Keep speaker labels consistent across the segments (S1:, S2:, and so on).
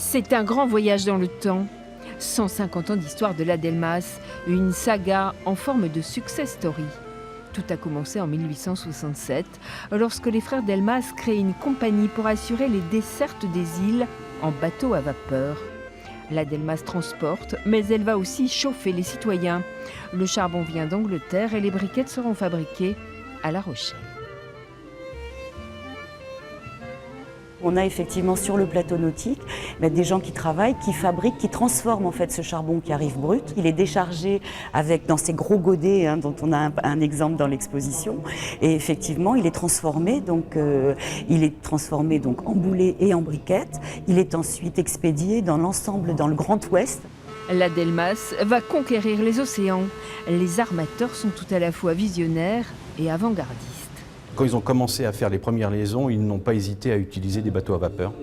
S1: C'est un grand voyage dans le temps. 150 ans d'histoire de la Delmas, une saga en forme de success story. Tout a commencé en 1867, lorsque les frères Delmas créent une compagnie pour assurer les dessertes des îles en bateau à vapeur. La Delmas transporte, mais elle va aussi chauffer les citoyens. Le charbon vient d'Angleterre et les briquettes seront fabriquées à La Rochelle.
S2: On a effectivement sur le plateau nautique des gens qui travaillent, qui fabriquent, qui transforment en fait ce charbon qui arrive brut. Il est déchargé dans ces gros godets dont on a un exemple dans l'exposition. Et effectivement, il est transformé, en boulets et en briquettes. Il est ensuite expédié dans l'ensemble, dans le Grand Ouest.
S1: La Delmas va conquérir les océans. Les armateurs sont tout à la fois visionnaires et avant-gardistes.
S3: Quand ils ont commencé à faire les premières liaisons, ils n'ont pas hésité à utiliser des bateaux à vapeur,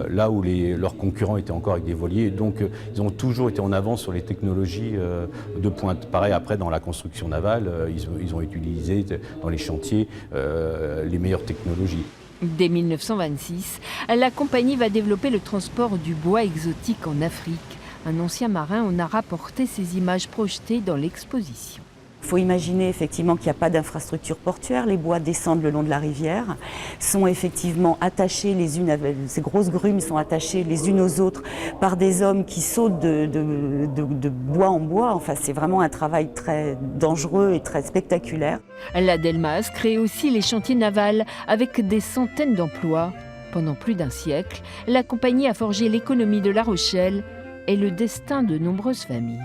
S3: là où leurs concurrents étaient encore avec des voiliers. Donc ils ont toujours été en avance sur les technologies de pointe. Pareil, après, dans la construction navale, ils ont utilisé dans les chantiers les meilleures technologies.
S1: Dès 1926, la compagnie va développer le transport du bois exotique en Afrique. Un ancien marin en a rapporté ces images projetées dans l'exposition.
S2: Il faut imaginer effectivement qu'il n'y a pas d'infrastructure portuaire. Les bois descendent le long de la rivière, sont effectivement attachés les unes avec ces grosses grumes sont attachées les unes aux autres par des hommes qui sautent de bois en bois. Enfin, c'est vraiment un travail très dangereux et très spectaculaire.
S1: La Delmas crée aussi les chantiers navals avec des centaines d'emplois. Pendant plus d'un siècle, la compagnie a forgé l'économie de La Rochelle et le destin de nombreuses familles.